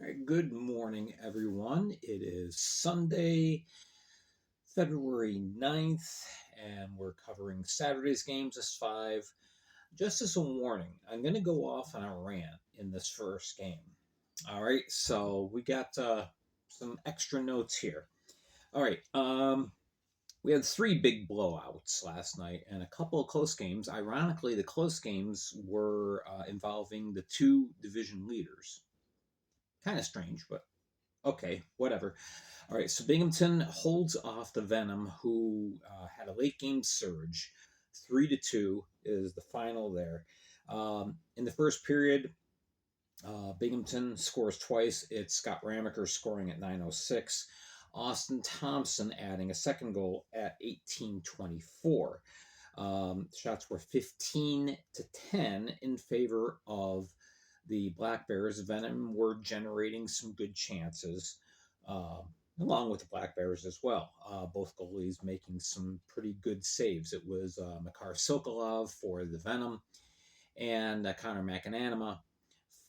All right, good morning, everyone. It is Sunday, February 9th, and we're covering Saturday's games as five. Just as a warning, I'm going to go off on a rant in this first game. All right, so we got some extra notes here. All right, we had three big blowouts last night and a couple of close games. Ironically, the close games were involving the two division leaders. Kind of strange, but okay, whatever. All right, so Binghamton holds off the Venom, who had a late game surge. 3-2 is the final there. In the first period, Binghamton scores twice. It's Scott Ramaker scoring at 9:06. Austin Thompson adding a second goal at 18:24. Shots were 15-10 in favor of the Black Bears. Venom were generating some good chances, along with the Black Bears as well. Both goalies making some pretty good saves. It was Makar Sokolov for the Venom and Connor McAnanama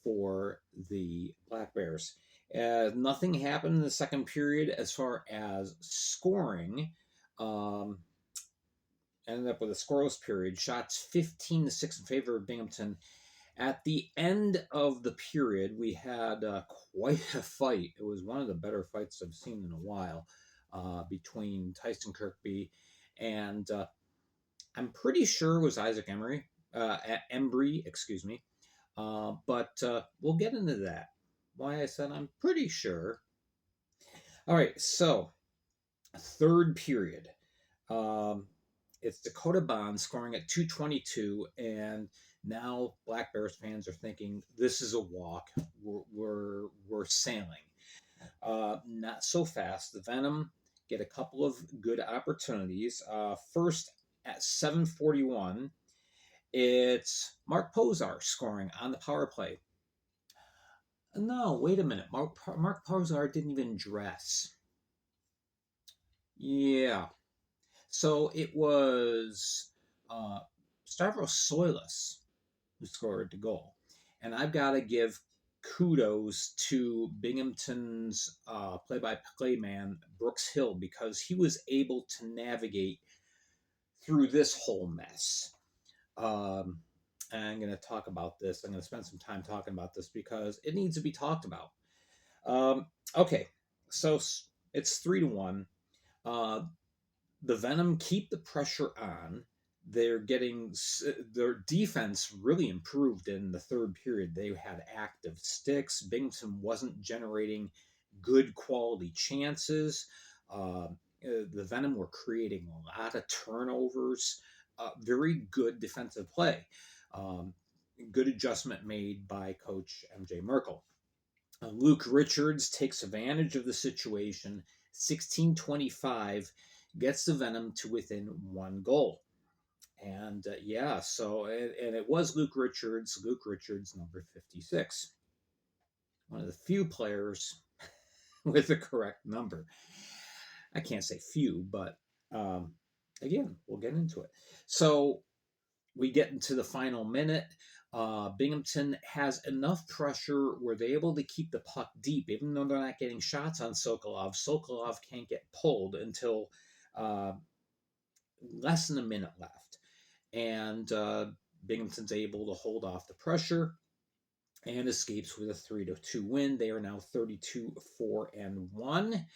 for the Black Bears. Nothing happened in the second period as far as scoring. Ended up with a scoreless period. Shots 15-6 in favor of Binghamton. At the end of the period, we had quite a fight. It was one of the better fights I've seen in a while between Tyson Kirkby and I'm pretty sure it was Isaac Embry, excuse me. But we'll get into that. Why I said I'm pretty sure. All right, so third period. It's Dakota Bond scoring at 2:22, and now Black Bears fans are thinking this is a walk. We're sailing. Not so fast. The Venom get a couple of good opportunities. First at 7:41, it's Mark Pozar scoring on the power play. No, wait a minute. Mark Pozar didn't even dress. Yeah. So it was Stavros Soilis who scored the goal. And I've got to give kudos to Binghamton's play-by-play man, Brooks Hill, because he was able to navigate through this whole mess. And I'm going to talk about this. I'm going to spend some time talking about this because it needs to be talked about. Okay, so it's 3-1. The Venom keep the pressure on. They're getting their defense really improved in the third period. They had active sticks. Binghamton wasn't generating good quality chances. The Venom were creating a lot of turnovers. Very good defensive play. Good adjustment made by Coach MJ Merkel. Luke Richards takes advantage of the situation. 16:25 gets the Venom to within one goal. And and it was Luke Richards, number 56. One of the few players with the correct number. I can't say few, but again, we'll get into it. So we get into the final minute. Binghamton has enough pressure where they're able to keep the puck deep, even though they're not getting shots on Sokolov. Sokolov can't get pulled until less than a minute left. And Binghamton's able to hold off the pressure and escapes with a 3-2 win. They are now 32-4-1.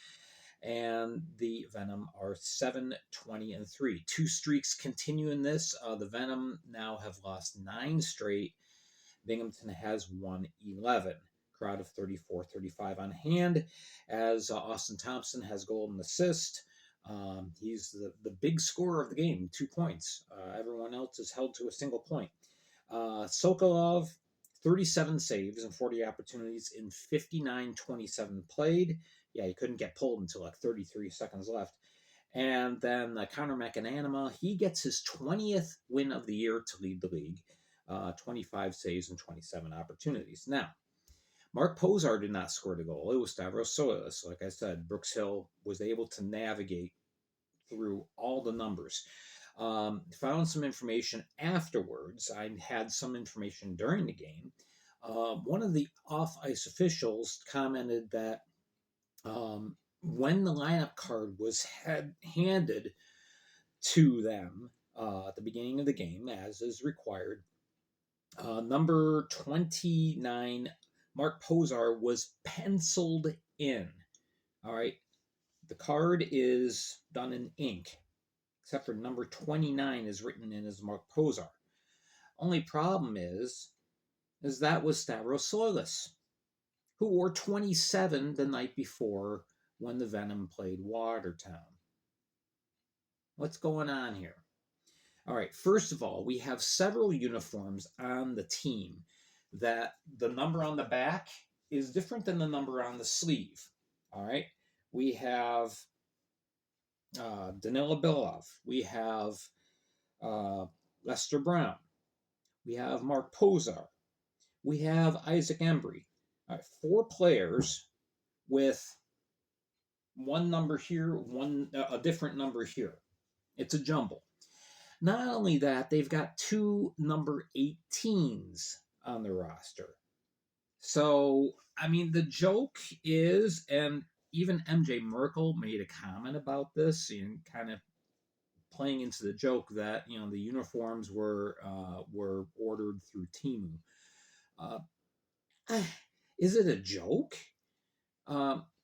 And the Venom are 7-20-3. Two streaks continue in this. The Venom now have lost 9 straight. Binghamton has won 11. Crowd of 34-35 on hand, as Austin Thompson has goal and assist. He's the big scorer of the game, 2 points. Everyone else is held to a single point. Sokolov, 37 saves and 40 opportunities in 59-27 played. Yeah, he couldn't get pulled until like 33 seconds left. And then Connor McAnanama, he gets his 20th win of the year to lead the league. 25 saves and 27 opportunities. Now, Mark Pozar did not score the goal. It was Stavros Soilis. Like I said, Brooks Hill was able to navigate through all the numbers. Found some information afterwards. I had some information during the game. One of the off-ice officials commented that when the lineup card was handed to them at the beginning of the game, as is required, number 29, Mark Posar, was penciled in. All right. The card is done in ink, except for number 29 is written in as Mark Posar. Only problem is that was Stavros Soilis, who wore 27 the night before when the Venom played Watertown. What's going on here? All right, first of all, we have several uniforms on the team that the number on the back is different than the number on the sleeve. All right, we have Danila Bilov, we have Lester Brown, we have Mark Posar, we have Isaac Embry. All right, 4 players with one number here, a different number here. It's a jumble. Not only that, they've got 2 number 18s on the roster. So, I mean, the joke is, and even MJ Merkel made a comment about this and kind of playing into the joke that, you know, the uniforms were ordered through Temu. Is it a joke?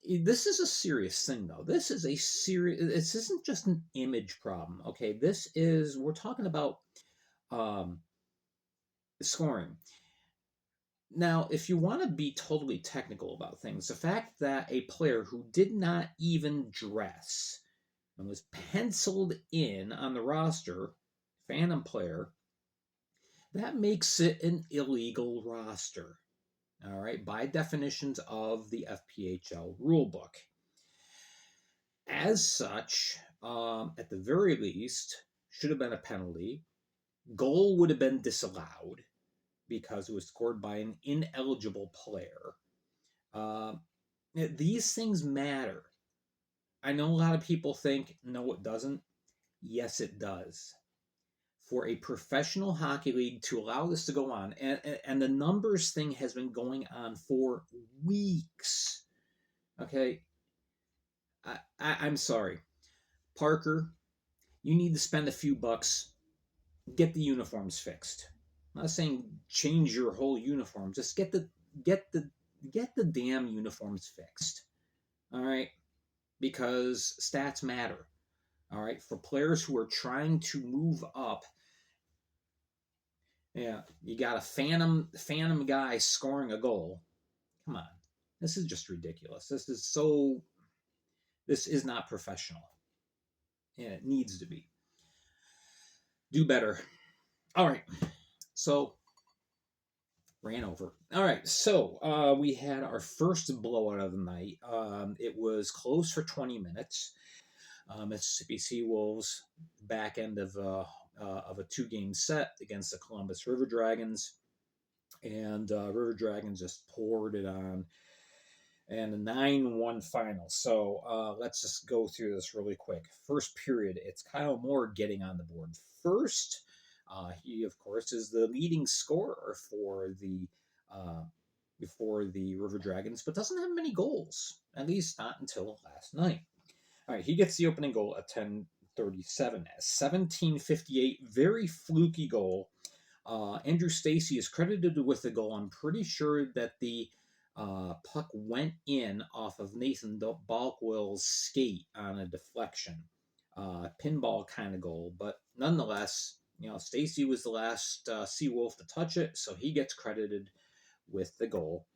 This is a serious thing, though. This isn't just an image problem. Okay, we're talking about scoring. Now, if you want to be totally technical about things, the fact that a player who did not even dress and was penciled in on the roster, phantom player, that makes it an illegal roster. All right, by definitions of the FPHL rulebook. As such, at the very least, should have been a penalty. Goal would have been disallowed because it was scored by an ineligible player. These things matter. I know a lot of people think, no, it doesn't. Yes, it does. For a professional hockey league to allow this to go on, and the numbers thing has been going on for weeks. Okay, I'm sorry. Parker, you need to spend a few bucks, get the uniforms fixed. I'm not saying change your whole uniform, just get the damn uniforms fixed. All right? Because stats matter. All right? For players who are trying to move up, yeah, you got a phantom guy scoring a goal. Come on. This is just ridiculous. This is not professional. And it needs to be. Do better. All right. So, ran over. All right. So, we had our first blowout of the night. It was close for 20 minutes. Mississippi Seawolves, back end of a 2-game set against the Columbus River Dragons. And River Dragons just poured it on. And a 9-1 final. So let's just go through this really quick. First period, it's Kyle Moore getting on the board first. He, of course, is the leading scorer for the River Dragons, but doesn't have many goals, at least not until last night. All right, he gets the opening goal at 10:37. 17:58, very fluky goal. Andrew Stacey is credited with the goal. I'm pretty sure that the puck went in off of Nathan Balkwell's skate on a deflection. Pinball kind of goal, but nonetheless, you know, Stacey was the last Seawolf to touch it, so he gets credited with the goal.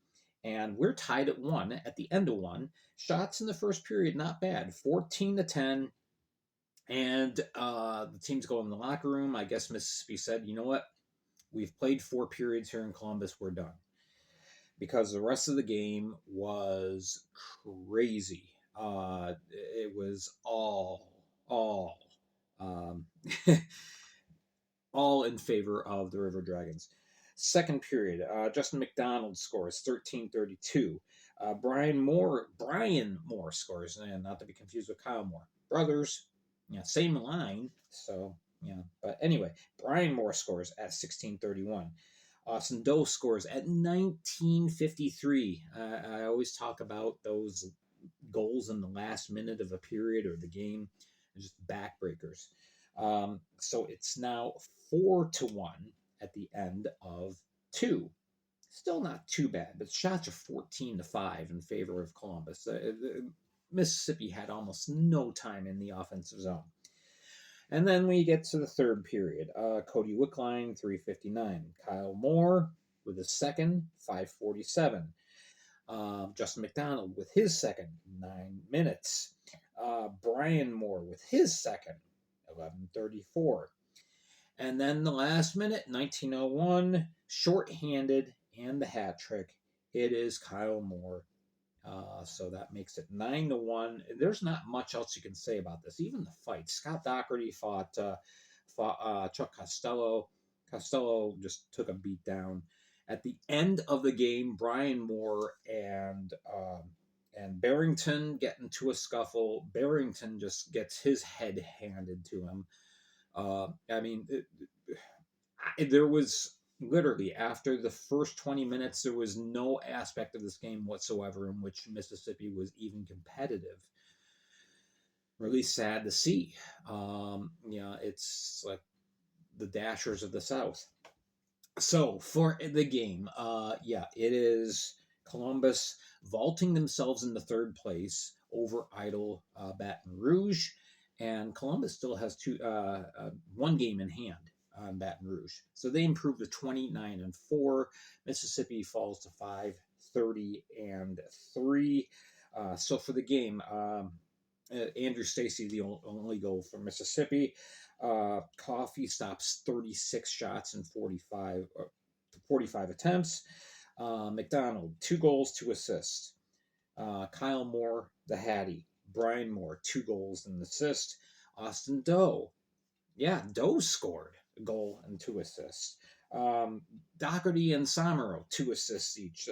And we're tied at 1 at the end of 1. Shots in the first period, not bad. 14-10. And the teams go in the locker room. I guess Mississippi said, you know what? We've played 4 periods here in Columbus. We're done. Because the rest of the game was crazy. It was all all in favor of the River Dragons. Second period, Justin McDonald scores 13:32. Brian Moore scores, and not to be confused with Kyle Moore. Brothers, yeah, same line. So yeah, but anyway, Brian Moore scores at 16:31. Austin Doe scores at 19:53. I always talk about those goals in the last minute of a period or the game, just backbreakers. So it's now 4-1 at the end of two. Still not too bad, but shots are 14-5 in favor of Columbus. Mississippi had almost no time in the offensive zone. And then we get to the third period. Cody Wickline, 3:59. Kyle Moore with his second, 5:47. Justin McDonald with his second, 9 minutes. Brian Moore with his second, 11:34. And then the last minute, 1901, shorthanded and the hat trick. It is Kyle Moore. So that makes it 9-1. There's not much else you can say about this. Even the fight. Scott Doherty fought Chuck Costello. Costello just took a beat down. At the end of the game, Brian Moore and Barrington get into a scuffle. Barrington just gets his head handed to him. There was literally, after the first 20 minutes, there was no aspect of this game whatsoever in which Mississippi was even competitive. Really sad to see. It's like the Dashers of the South. So for the game, it is Columbus vaulting themselves into third place over idle Baton Rouge, and Columbus still has one game in hand on Baton Rouge. So they improved to 29-4. Mississippi falls to 5-30-3. So for the game, Andrew Stacy, the only goal for Mississippi. Coffee stops 36 shots in 45 attempts. McDonald, 2 goals, 2 assists. Kyle Moore, the Hattie. Brian Moore, 2 goals and an assist. Austin Doe. Doe scored a goal and 2 assists. Doherty and Samaro, 2 assists each.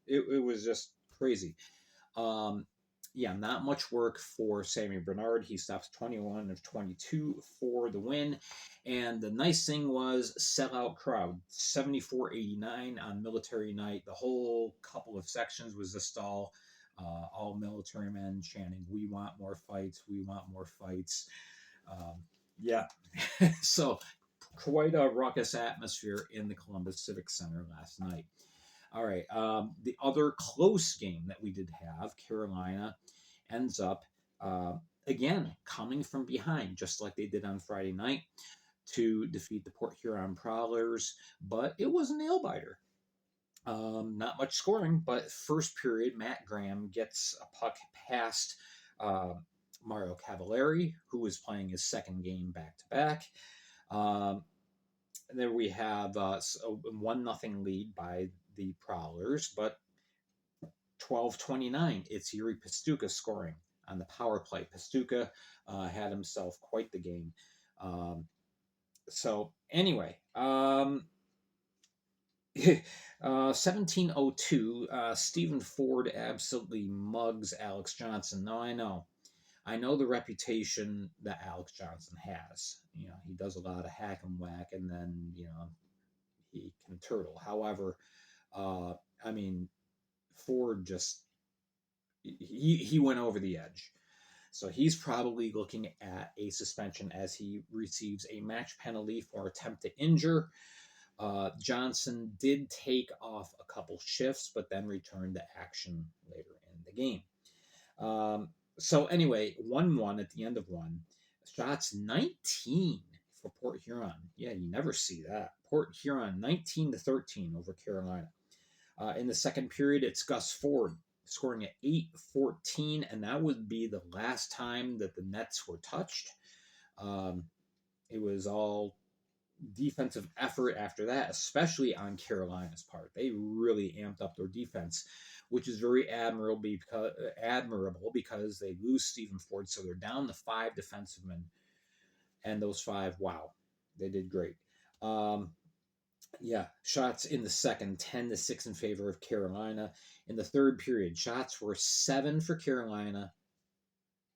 It was just crazy. Not much work for Sammy Bernard. He stops 21 of 22 for the win. And the nice thing was sellout crowd, 74-89 on military night. The whole couple of sections was just all military men chanting, "We want more fights, we want more fights." So quite a ruckus atmosphere in the Columbus Civic Center last night. All right. The other close game that we did have, Carolina ends up, again, coming from behind, just like they did on Friday night, to defeat the Port Huron Prowlers. But it was a nail-biter. Not much scoring, but first period, Matt Graham gets a puck past Mario Cavallari, who was playing his second game back-to-back. There we have a 1-0 lead by the Prowlers, but 12:29, it's Yuri Pastuka scoring on the power play. Pastuka had himself quite the game. 17:02, Stephen Ford absolutely mugs Alex Johnson. Now, I know the reputation that Alex Johnson has. He does a lot of hack and whack, and then, he can turtle. However, Ford just, he went over the edge. So he's probably looking at a suspension as he receives a match penalty for attempt to injure. Johnson did take off a couple shifts, but then returned to action later in the game. So anyway, 1-1 at the end of one. Shots 19 for Port Huron. Yeah, you never see that. Port Huron 19-13 over Carolina. In the second period, it's Gus Ford scoring at 8:14, and that would be the last time that the nets were touched. It was all defensive effort after that, especially on Carolina's part. They really amped up their defense, which is very admirable because they lose Stephen Ford, so they're down to 5 defensemen, and those 5, wow, they did great. Shots in the second, 10-6 in favor of Carolina. In the third period, shots were 7 for Carolina,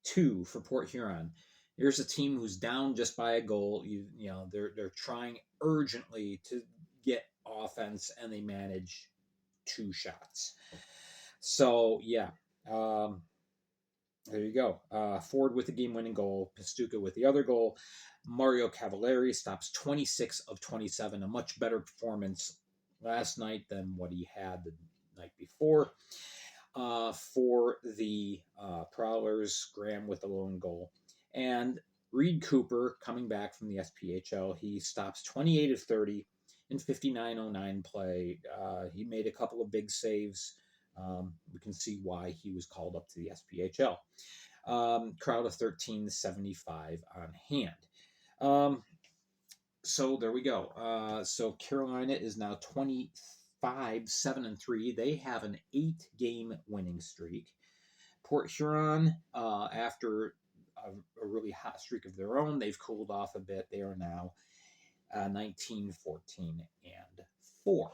2 for Port Huron. Here's a team who's down just by a goal. They're trying urgently to get offense, and they manage 2 shots. So, yeah. There you go. Ford with the game-winning goal. Pastuca with the other goal. Mario Cavalieri stops 26 of 27. A much better performance last night than what he had the night before. For the Prowlers, Graham with the lone goal. And Reed Cooper, coming back from the SPHL, he stops 28 of 30 in 59:09 play. He made a couple of big saves. We can see why he was called up to the SPHL. Crowd of 1375 on hand. So there we go. So Carolina is now 25-7-3. They have an 8-game winning streak. Port Huron, after a really hot streak of their own, they've cooled off a bit. They are now 19-14-4. All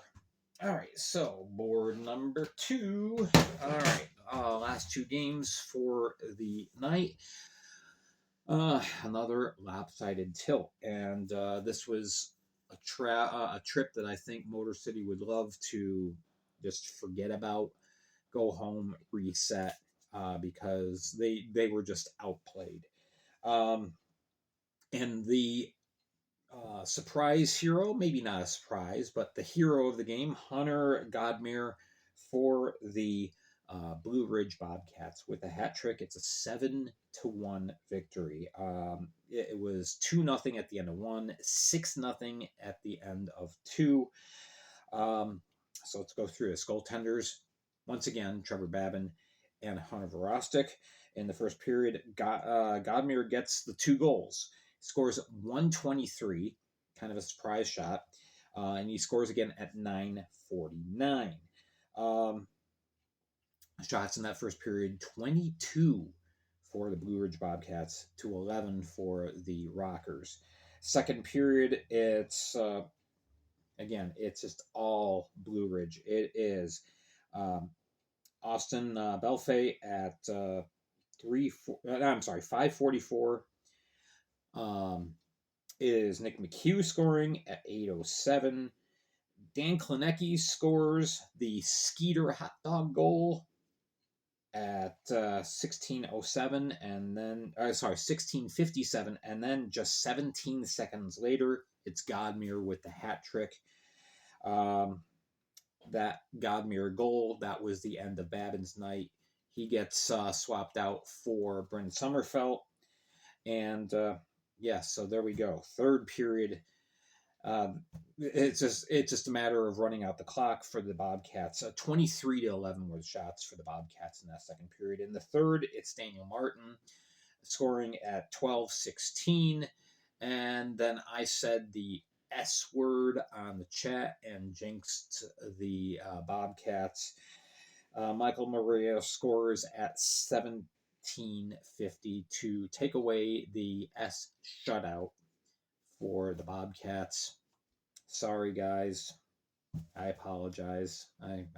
right, so board number 2. All right, last 2 games for the night. Another lopsided tilt, and this was a trip that I think Motor City would love to just forget about, go home, reset, because they were just outplayed. And the surprise hero, maybe not a surprise, but the hero of the game, Hunter Godmere for the Blue Ridge Bobcats with a hat trick. It's a 7-1 victory. It was 2-0 at the end of 1, 6-0 at the end of 2. So let's go through this. Goaltenders, once again, Trevor Babin and Hunter Vorostic. In the first period, Godmere gets the 2 goals. Scores 123, kind of a surprise shot, and he scores again at 9:49. Shots in that first period, 22 for the Blue Ridge Bobcats to 11 for the Rockers. Second period, it's it's just all Blue Ridge. It is Austin Belfay at 5:44. Is Nick McHugh scoring at 8:07. Dan Klinecki scores the Skeeter hot dog goal at 16:07, and then 16:57, and then just 17 seconds later, it's Godmere with the hat trick. That Godmere goal, that was the end of Babin's night. He gets swapped out for Bryn Sommerfeld, and so there we go. Third period. It's just a matter of running out the clock for the Bobcats. 23-11 were the shots for the Bobcats in that second period. In the third, it's Daniel Martin scoring at 12:16, and then I said the S word on the chat and jinxed the Bobcats. Michael Maria scores at 17:50 to take away the S shutout for the Bobcats. Sorry, guys. I apologize. I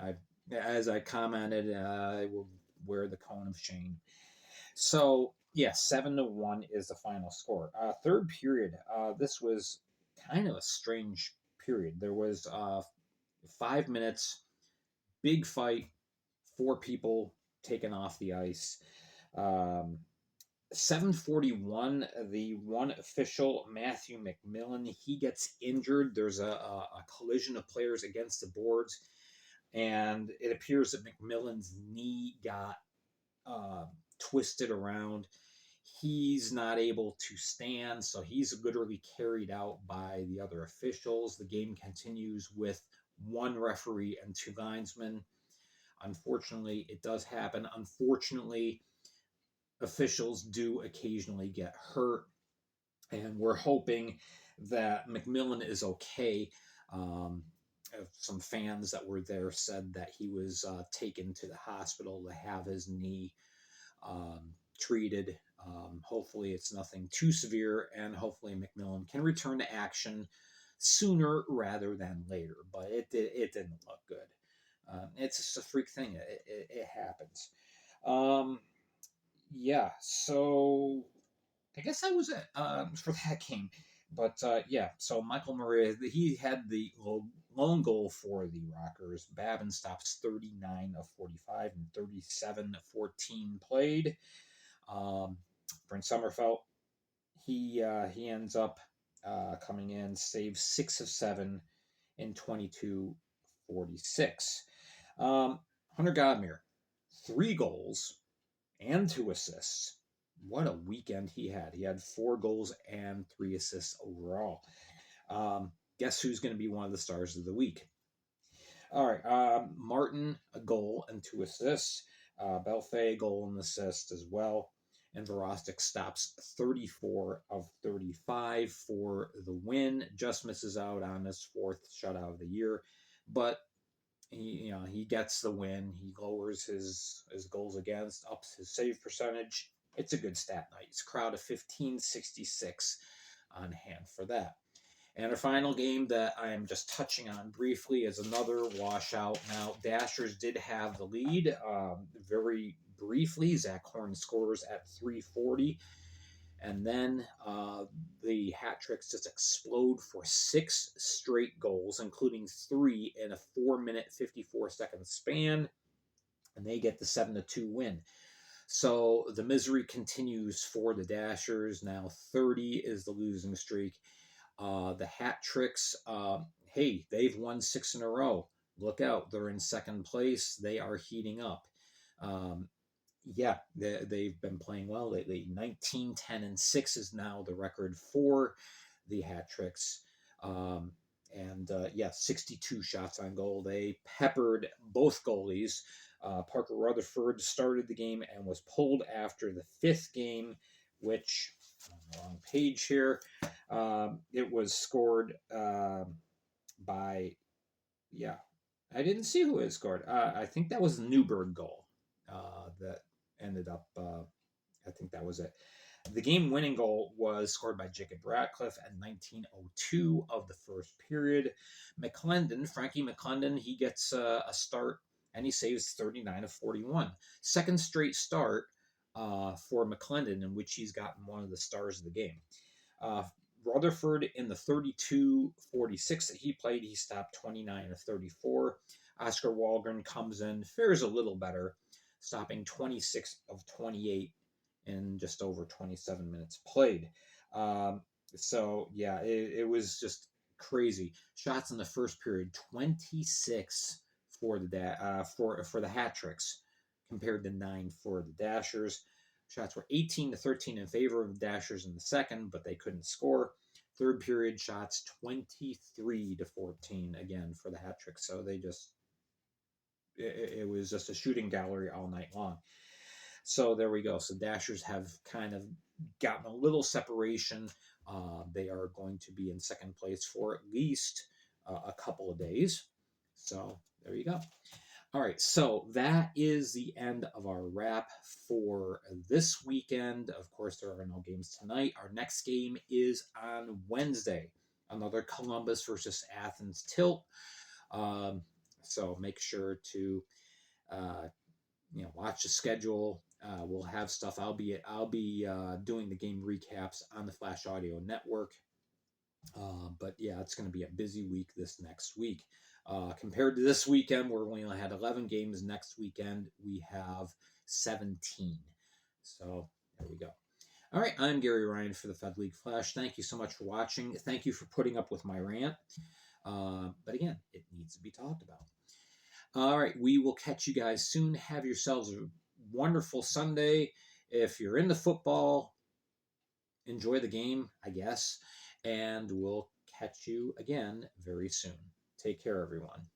as I commented, I will wear the cone of shame. So, 7-1 is the final score. Third period, this was kind of a strange period. There was 5 minutes, big fight, 4 people taken off the ice. 7:41, the one official, Matthew McMillan, he gets injured. There's a collision of players against the boards, and it appears that McMillan's knee got twisted around. He's not able to stand, so he's literally carried out by the other officials. The game continues with 1 referee and 2 linesmen. Unfortunately, it does happen. Unfortunately, officials do occasionally get hurt, and we're hoping that McMillan is okay. Some fans that were there said that he was taken to the hospital to have his knee treated. Hopefully it's nothing too severe, and hopefully McMillan can return to action sooner rather than later, but it didn't look good. It's just a freak thing. It happens. So I guess that was it for that game. But yeah, so Michael Murray, he had the lone goal for the Rockers. Babin stops 39 of 45 and 37 of 14 played. Brent Sommerfeld, he ends up coming in, saves 6 of 7 in 22-46. Hunter Godmere, 3 goals and 2 assists. What a weekend he had. He had 4 goals and 3 assists overall. Guess who's going to be one of the stars of the week? All right. Martin, a goal and 2 assists. Belfay, goal and assist as well. And Verostic stops 34 of 35 for the win. Just misses out on his 4th shutout of the year. But he gets the win. He lowers his goals against, ups his save percentage. It's a good stat night. It's a crowd of 1566 on hand for that. And our final game that I am just touching on briefly is another washout. Now, Dashers did have the lead very briefly. Zach Horn scores at 3:40. And then the hat tricks just explode for 6 straight goals, including 3 in a 4-minute, 54-second span. And they get the 7-2 win. So the misery continues for the Dashers. Now 30 is the losing streak. The hat tricks, hey, they've won 6 in a row. Look out. They're in second place. They are heating up. Yeah, they've been playing well lately. 19, 10, and 6 is now the record for the hat tricks. Yeah, 62 shots on goal. They peppered both goalies. Parker Rutherford started the game and was pulled after the 5th game, which, on the wrong page here, it was scored by, yeah, I didn't see who it scored. I think that was the Newberg goal that ended up, I think that was it. The game-winning goal was scored by Jacob Ratcliffe at 19:02 of the first period. Frankie McClendon, he gets a start, and he saves 39 of 41. Second straight start for McClendon, in which he's gotten one of the stars of the game. Rutherford, in the 32-46 that he played, he stopped 29 of 34. Oscar Walgren comes in, fares a little better, stopping 26 of 28 in just over 27 minutes played. So yeah, it was just crazy. Shots in the first period, 26 for the hat tricks, compared to 9 for the Dashers. Shots were 18-13 in favor of the Dashers in the second, but they couldn't score. Third period shots 23-14 again for the hat tricks. So they just it was just a shooting gallery all night long. So there we go. So Dashers have kind of gotten a little separation. They are going to be in second place for at least a couple of days. So there you go. All right, so that is the end of our wrap for this weekend. Of course, there are no games tonight. Our next game is on Wednesday. Another Columbus versus Athens tilt. So make sure to watch the schedule. We'll have stuff. I'll be doing the game recaps on the Flash Audio Network. But yeah, it's going to be a busy week this next week. Compared to this weekend, where we only had 11 games, next weekend we have 17. So there we go. All right, I'm Gary Ryan for the Fed League Flash. Thank you so much for watching. Thank you for putting up with my rant. But again, it needs to be talked about. All right, we will catch you guys soon. Have yourselves a wonderful Sunday. If you're into football, enjoy the game, I guess. And we'll catch you again very soon. Take care, everyone.